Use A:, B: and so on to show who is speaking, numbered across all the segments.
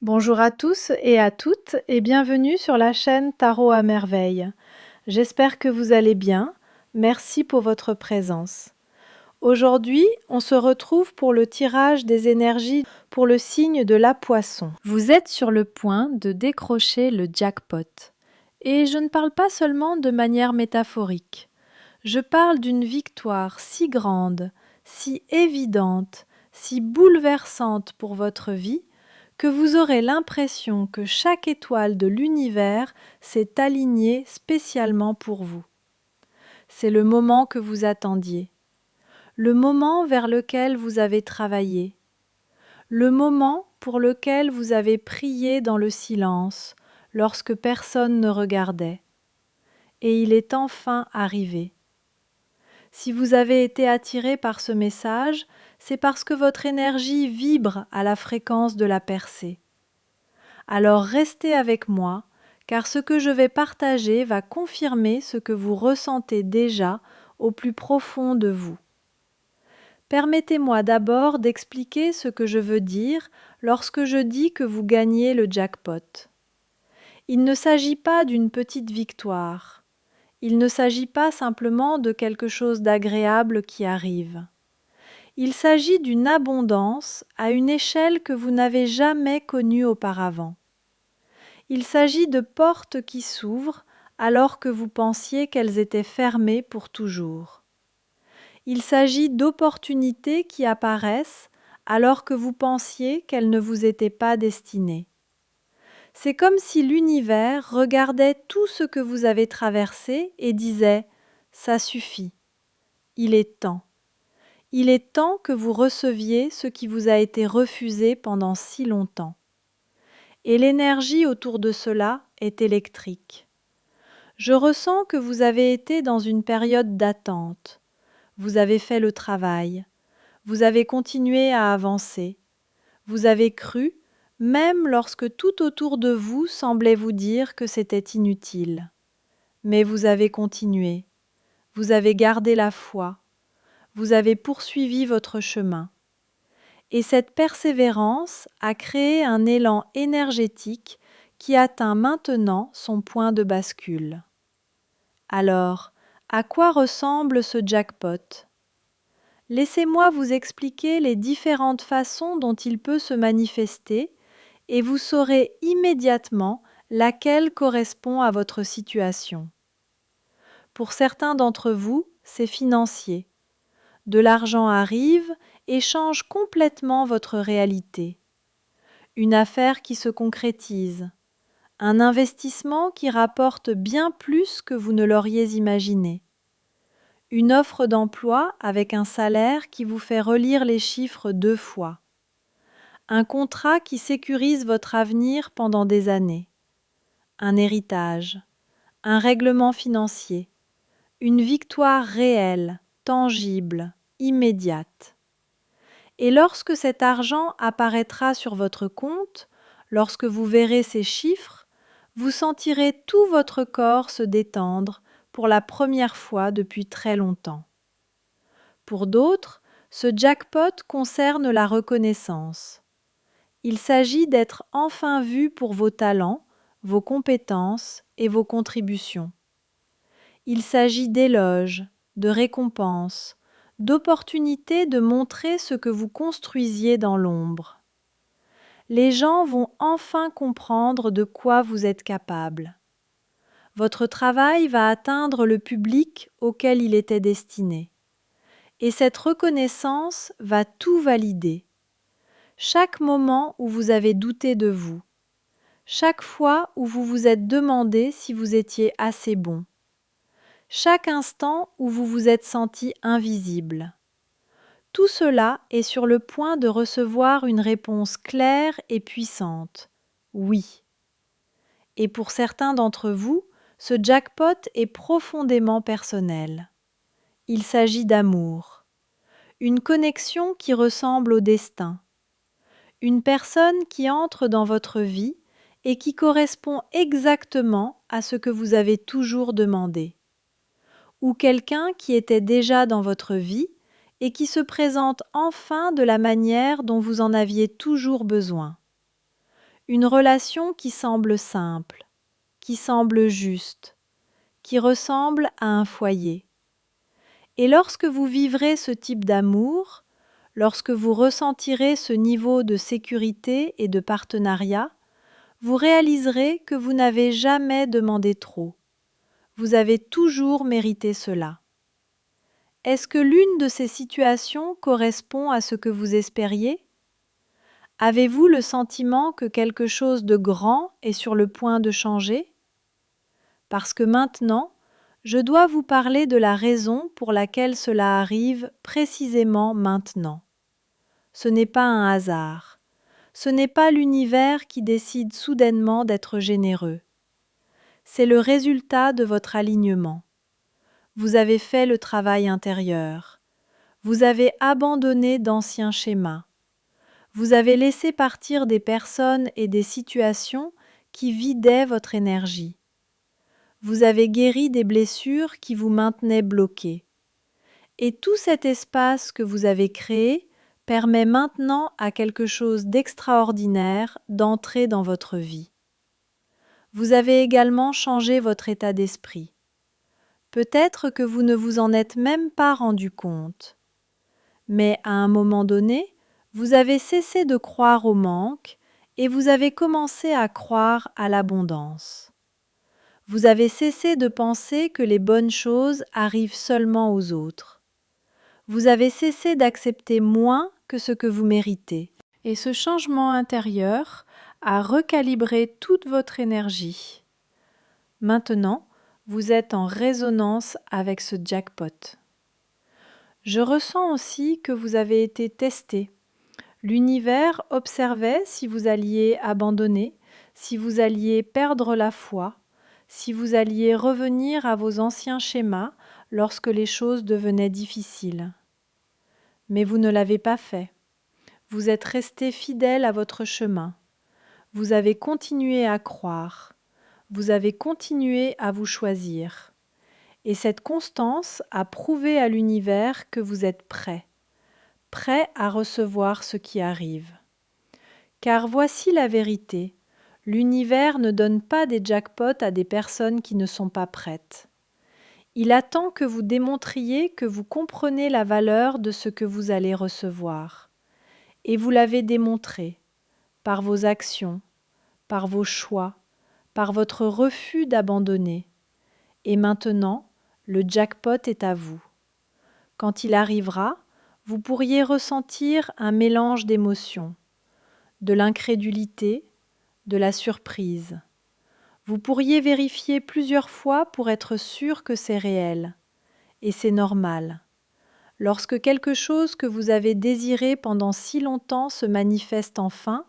A: Bonjour à tous et à toutes et bienvenue sur la chaîne Tarot à merveille. J'espère que vous allez bien. Merci pour votre présence. Aujourd'hui, on se retrouve pour le tirage des énergies pour le signe de la Poisson. Vous êtes sur le point de décrocher le jackpot. Et je ne parle pas seulement de manière métaphorique. Je parle d'une victoire si grande, si évidente, si bouleversante pour votre vie, que vous aurez l'impression que chaque étoile de l'univers s'est alignée spécialement pour vous. C'est le moment que vous attendiez, le moment vers lequel vous avez travaillé, le moment pour lequel vous avez prié dans le silence lorsque personne ne regardait. Et il est enfin arrivé. Si vous avez été attiré par ce message, c'est parce que votre énergie vibre à la fréquence de la percée. Alors restez avec moi, car ce que je vais partager va confirmer ce que vous ressentez déjà au plus profond de vous. Permettez-moi d'abord d'expliquer ce que je veux dire lorsque je dis que vous gagnez le jackpot. Il ne s'agit pas d'une petite victoire. Il ne s'agit pas simplement de quelque chose d'agréable qui arrive. Il s'agit d'une abondance à une échelle que vous n'avez jamais connue auparavant. Il s'agit de portes qui s'ouvrent alors que vous pensiez qu'elles étaient fermées pour toujours. Il s'agit d'opportunités qui apparaissent alors que vous pensiez qu'elles ne vous étaient pas destinées. C'est comme si l'univers regardait tout ce que vous avez traversé et disait « ça suffit, il est temps ». Il est temps que vous receviez ce qui vous a été refusé pendant si longtemps. Et l'énergie autour de cela est électrique. Je ressens que vous avez été dans une période d'attente. Vous avez fait le travail. Vous avez continué à avancer. Vous avez cru, même lorsque tout autour de vous semblait vous dire que c'était inutile. Mais vous avez continué. Vous avez gardé la foi. Vous avez poursuivi votre chemin. Et cette persévérance a créé un élan énergétique qui atteint maintenant son point de bascule. Alors, à quoi ressemble ce jackpot? Laissez-moi vous expliquer les différentes façons dont il peut se manifester et vous saurez immédiatement laquelle correspond à votre situation. Pour certains d'entre vous, c'est financier. De l'argent arrive et change complètement votre réalité. Une affaire qui se concrétise, un investissement qui rapporte bien plus que vous ne l'auriez imaginé, une offre d'emploi avec un salaire qui vous fait relire les chiffres 2 fois, un contrat qui sécurise votre avenir pendant des années, un héritage, un règlement financier, une victoire réelle, tangible, immédiate. Et lorsque cet argent apparaîtra sur votre compte, lorsque vous verrez ces chiffres, vous sentirez tout votre corps se détendre pour la première fois depuis très longtemps. Pour d'autres, ce jackpot concerne la reconnaissance. Il s'agit d'être enfin vu pour vos talents, vos compétences et vos contributions. Il s'agit d'éloges, de récompenses, d'opportunités de montrer ce que vous construisiez dans l'ombre. Les gens vont enfin comprendre de quoi vous êtes capable. Votre travail va atteindre le public auquel il était destiné. Et cette reconnaissance va tout valider. Chaque moment où vous avez douté de vous, chaque fois où vous vous êtes demandé si vous étiez assez bon, chaque instant où vous vous êtes senti invisible. Tout cela est sur le point de recevoir une réponse claire et puissante. Oui. Et pour certains d'entre vous, ce jackpot est profondément personnel. Il s'agit d'amour. Une connexion qui ressemble au destin. Une personne qui entre dans votre vie et qui correspond exactement à ce que vous avez toujours demandé. Ou quelqu'un qui était déjà dans votre vie et qui se présente enfin de la manière dont vous en aviez toujours besoin. une relation qui semble simple, qui semble juste, qui ressemble à un foyer. Et lorsque vous vivrez ce type d'amour, lorsque vous ressentirez ce niveau de sécurité et de partenariat, vous réaliserez que vous n'avez jamais demandé trop. Vous avez toujours mérité cela. Est-ce que l'une de ces situations correspond à ce que vous espériez? Avez-vous le sentiment que quelque chose de grand est sur le point de changer? Parce que maintenant, je dois vous parler de la raison pour laquelle cela arrive précisément maintenant. Ce n'est pas un hasard. Ce n'est pas l'univers qui décide soudainement d'être généreux. C'est le résultat de votre alignement. Vous avez fait le travail intérieur. Vous avez abandonné d'anciens schémas. Vous avez laissé partir des personnes et des situations qui vidaient votre énergie. Vous avez guéri des blessures qui vous maintenaient bloqués. Et tout cet espace que vous avez créé permet maintenant à quelque chose d'extraordinaire d'entrer dans votre vie. Vous avez également changé votre état d'esprit. Peut-être que vous ne vous en êtes même pas rendu compte. Mais à un moment donné, vous avez cessé de croire au manque et vous avez commencé à croire à l'abondance. Vous avez cessé de penser que les bonnes choses arrivent seulement aux autres. Vous avez cessé d'accepter moins que ce que vous méritez. Et ce changement intérieur a recalibré toute votre énergie. Maintenant, vous êtes en résonance avec ce jackpot. Je ressens aussi que vous avez été testé. L'univers observait si vous alliez abandonner, si vous alliez perdre la foi, si vous alliez revenir à vos anciens schémas lorsque les choses devenaient difficiles. Mais vous ne l'avez pas fait. Vous êtes resté fidèle à votre chemin. Vous avez continué à croire. Vous avez continué à vous choisir. Et cette constance a prouvé à l'univers que vous êtes prêt à recevoir ce qui arrive. Car voici la vérité, l'univers ne donne pas des jackpots à des personnes qui ne sont pas prêtes. Il attend que vous démontriez que vous comprenez la valeur de ce que vous allez recevoir. Et vous l'avez démontré, par vos actions, par vos choix, par votre refus d'abandonner. Et maintenant, le jackpot est à vous. Quand il arrivera, vous pourriez ressentir un mélange d'émotions, de l'incrédulité, de la surprise. Vous pourriez vérifier plusieurs fois pour être sûr que c'est réel. Et c'est normal. Lorsque quelque chose que vous avez désiré pendant si longtemps se manifeste enfin,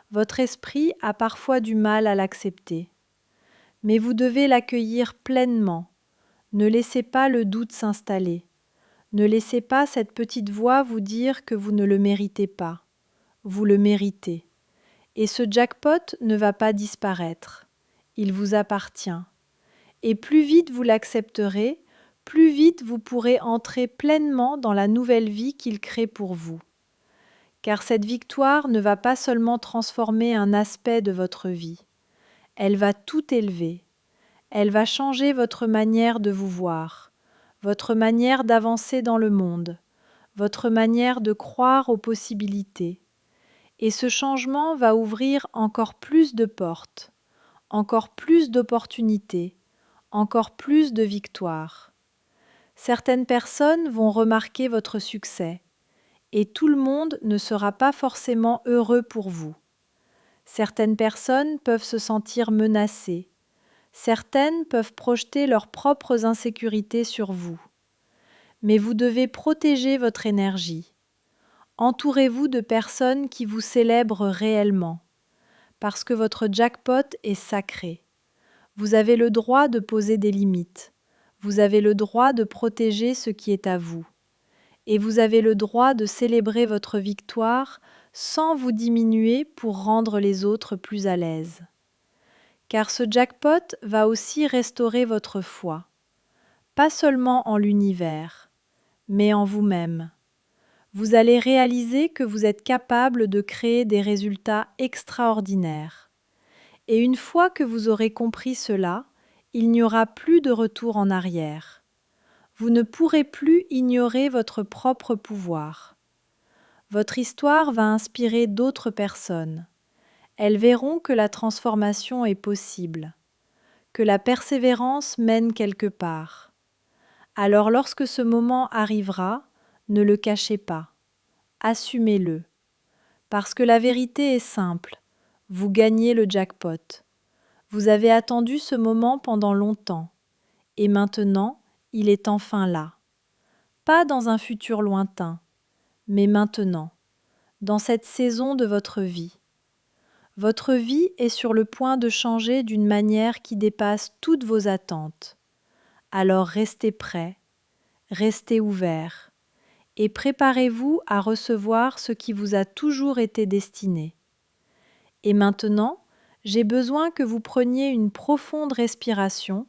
A: votre esprit a parfois du mal à l'accepter. Mais vous devez l'accueillir pleinement. Ne laissez pas le doute s'installer. Ne laissez pas cette petite voix vous dire que vous ne le méritez pas. Vous le méritez. Et ce jackpot ne va pas disparaître. Il vous appartient. Et plus vite vous l'accepterez, plus vite vous pourrez entrer pleinement dans la nouvelle vie qu'il crée pour vous. Car cette victoire ne va pas seulement transformer un aspect de votre vie. Elle va tout élever. Elle va changer votre manière de vous voir, votre manière d'avancer dans le monde, votre manière de croire aux possibilités. Et ce changement va ouvrir encore plus de portes, encore plus d'opportunités, encore plus de victoires. Certaines personnes vont remarquer votre succès, et tout le monde ne sera pas forcément heureux pour vous. Certaines personnes peuvent se sentir menacées. Certaines peuvent projeter leurs propres insécurités sur vous. Mais vous devez protéger votre énergie. Entourez-vous de personnes qui vous célèbrent réellement, parce que votre jackpot est sacré. Vous avez le droit de poser des limites. Vous avez le droit de protéger ce qui est à vous. Et vous avez le droit de célébrer votre victoire sans vous diminuer pour rendre les autres plus à l'aise. Car ce jackpot va aussi restaurer votre foi, pas seulement en l'univers, mais en vous-même. vous allez réaliser que vous êtes capable de créer des résultats extraordinaires. Et une fois que vous aurez compris cela, il n'y aura plus de retour en arrière. Vous ne pourrez plus ignorer votre propre pouvoir. Votre histoire va inspirer d'autres personnes. Elles verront que la transformation est possible, que la persévérance mène quelque part. Alors lorsque ce moment arrivera, ne le cachez pas, assumez-le. Parce que la vérité est simple, vous gagnez le jackpot. Vous avez attendu ce moment pendant longtemps, et maintenant, il est enfin là. Pas dans un futur lointain, mais maintenant, dans cette saison de votre vie. Votre vie est sur le point de changer d'une manière qui dépasse toutes vos attentes. Alors restez prêts, restez ouverts, et préparez-vous à recevoir ce qui vous a toujours été destiné. Et maintenant, j'ai besoin que vous preniez une profonde respiration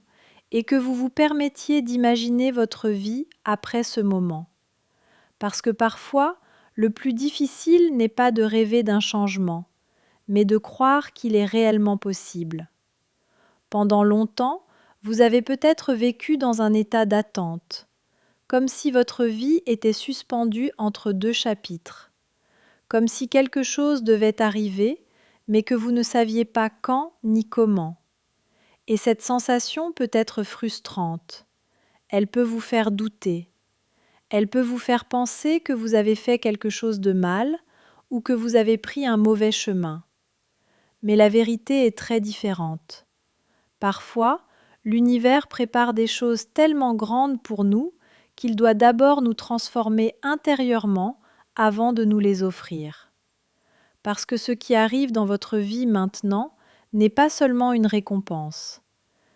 A: et que vous vous permettiez d'imaginer votre vie après ce moment. Parce que parfois, le plus difficile n'est pas de rêver d'un changement, mais de croire qu'il est réellement possible. Pendant longtemps, vous avez peut-être vécu dans un état d'attente, comme si votre vie était suspendue entre deux chapitres, comme si quelque chose devait arriver, mais que vous ne saviez pas quand ni comment. Et cette sensation peut être frustrante. Elle peut vous faire douter. Elle peut vous faire penser que vous avez fait quelque chose de mal ou que vous avez pris un mauvais chemin. Mais la vérité est très différente. Parfois, l'univers prépare des choses tellement grandes pour nous qu'il doit d'abord nous transformer intérieurement avant de nous les offrir. Parce que ce qui arrive dans votre vie maintenant n'est pas seulement une récompense,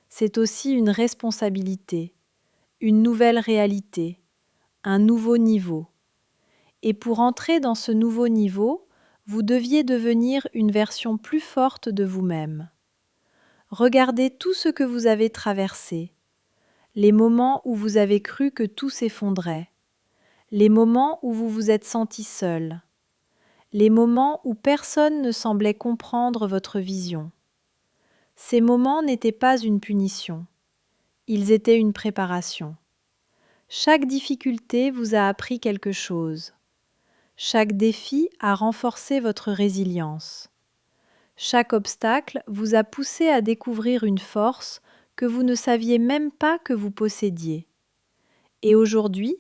A: c'est aussi une responsabilité, une nouvelle réalité, un nouveau niveau. Et pour entrer dans ce nouveau niveau, vous deviez devenir une version plus forte de vous-même. Regardez tout ce que vous avez traversé, les moments où vous avez cru que tout s'effondrait, les moments où vous vous êtes senti seul, les moments où personne ne semblait comprendre votre vision. Ces moments n'étaient pas une punition, ils étaient une préparation. Chaque difficulté vous a appris quelque chose. Chaque défi a renforcé votre résilience. Chaque obstacle vous a poussé à découvrir une force que vous ne saviez même pas que vous possédiez. Et aujourd'hui,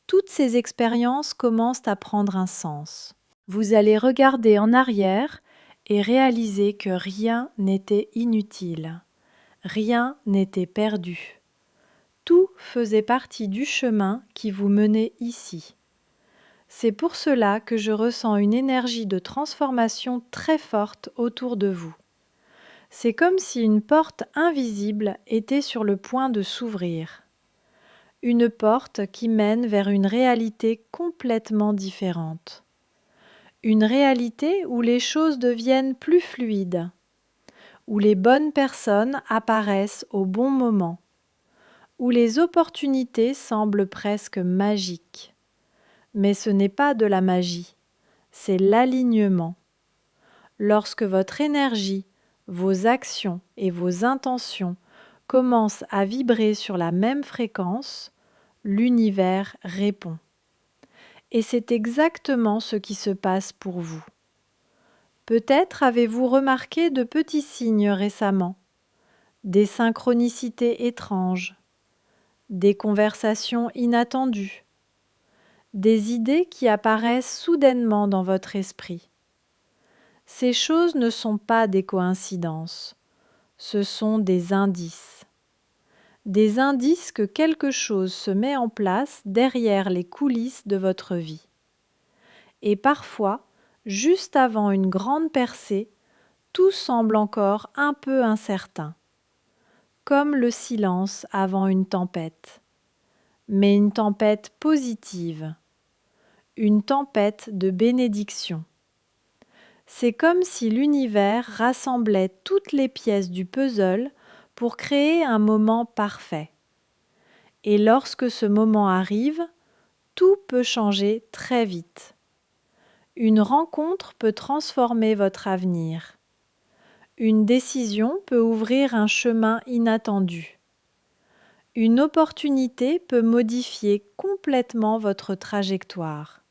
A: toutes ces expériences commencent à prendre un sens. Vous allez regarder en arrière et réaliser que rien n'était inutile, rien n'était perdu. Tout faisait partie du chemin qui vous menait ici. C'est pour cela que je ressens une énergie de transformation très forte autour de vous. C'est comme si une porte invisible était sur le point de s'ouvrir. Une porte qui mène vers une réalité complètement différente. Une réalité où les choses deviennent plus fluides, où les bonnes personnes apparaissent au bon moment, où les opportunités semblent presque magiques. Mais ce n'est pas de la magie, c'est l'alignement. Lorsque votre énergie, vos actions et vos intentions commencent à vibrer sur la même fréquence, l'univers répond. Et c'est exactement ce qui se passe pour vous. Peut-être avez-vous remarqué de petits signes récemment, des synchronicités étranges, des conversations inattendues, des idées qui apparaissent soudainement dans votre esprit. Ces choses ne sont pas des coïncidences, ce sont des indices. Des indices que quelque chose se met en place derrière les coulisses de votre vie. Et parfois, juste avant une grande percée, tout semble encore un peu incertain, comme le silence avant une tempête. Mais une tempête positive, une tempête de bénédiction. C'est comme si l'univers rassemblait toutes les pièces du puzzle pour créer un moment parfait. Et lorsque ce moment arrive, tout peut changer très vite. Une rencontre peut transformer votre avenir. Une décision peut ouvrir un chemin inattendu. Une opportunité peut modifier complètement votre trajectoire.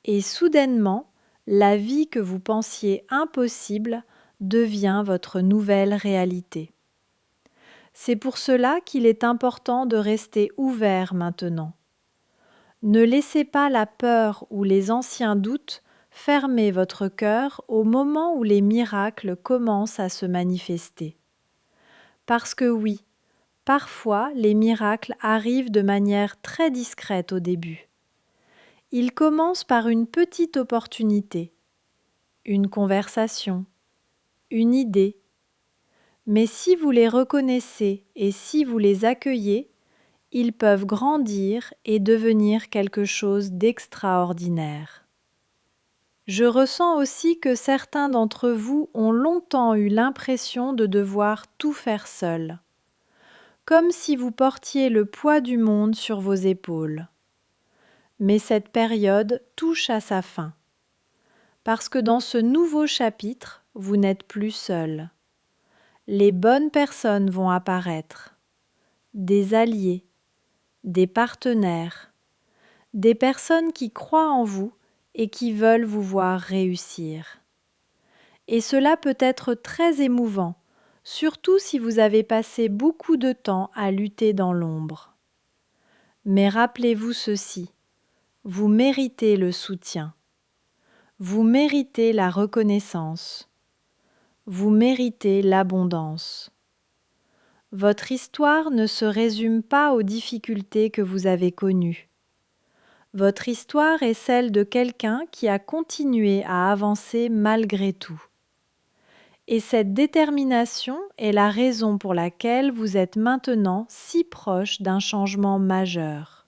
A: Et soudainement, la vie que vous pensiez impossible devient votre nouvelle réalité. C'est pour cela qu'il est important de rester ouvert maintenant. Ne laissez pas la peur ou les anciens doutes fermer votre cœur au moment où les miracles commencent à se manifester. Parce que oui, parfois les miracles arrivent de manière très discrète au début. Ils commencent par une petite opportunité, une conversation, une idée. Mais si vous les reconnaissez et si vous les accueillez, ils peuvent grandir et devenir quelque chose d'extraordinaire. Je ressens aussi que certains d'entre vous ont longtemps eu l'impression de devoir tout faire seul, comme si vous portiez le poids du monde sur vos épaules. Mais cette période touche à sa fin, parce que dans ce nouveau chapitre, vous n'êtes plus seul. Les bonnes personnes vont apparaître, des alliés, des partenaires, des personnes qui croient en vous et qui veulent vous voir réussir. Et cela peut être très émouvant, surtout si vous avez passé beaucoup de temps à lutter dans l'ombre. Mais rappelez-vous ceci, vous méritez le soutien, vous méritez la reconnaissance, vous méritez l'abondance. Votre histoire ne se résume pas aux difficultés que vous avez connues. Votre histoire est celle de quelqu'un qui a continué à avancer malgré tout. Et cette détermination est la raison pour laquelle vous êtes maintenant si proche d'un changement majeur.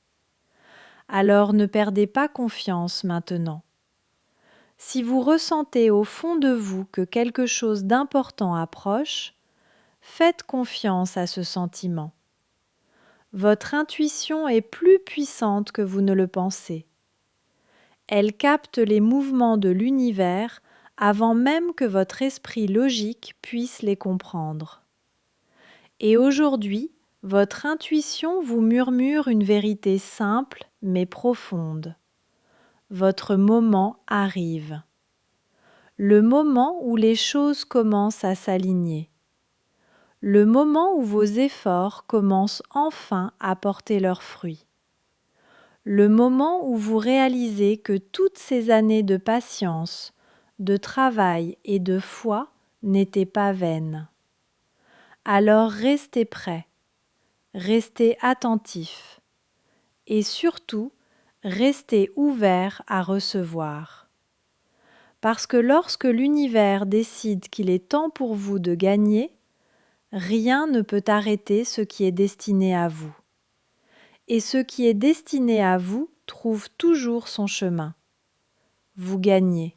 A: Alors ne perdez pas confiance maintenant. Si vous ressentez au fond de vous que quelque chose d'important approche, faites confiance à ce sentiment. Votre intuition est plus puissante que vous ne le pensez. Elle capte les mouvements de l'univers avant même que votre esprit logique puisse les comprendre. Et aujourd'hui, votre intuition vous murmure une vérité simple mais profonde. Votre moment arrive. Le moment où les choses commencent à s'aligner. Le moment où vos efforts commencent enfin à porter leurs fruits. Le moment où vous réalisez que toutes ces années de patience, de travail et de foi n'étaient pas vaines. Alors restez prêts, restez attentifs et surtout restez ouverts à recevoir. Parce que lorsque l'univers décide qu'il est temps pour vous de gagner, rien ne peut arrêter ce qui est destiné à vous. Et ce qui est destiné à vous trouve toujours son chemin. Vous gagnez.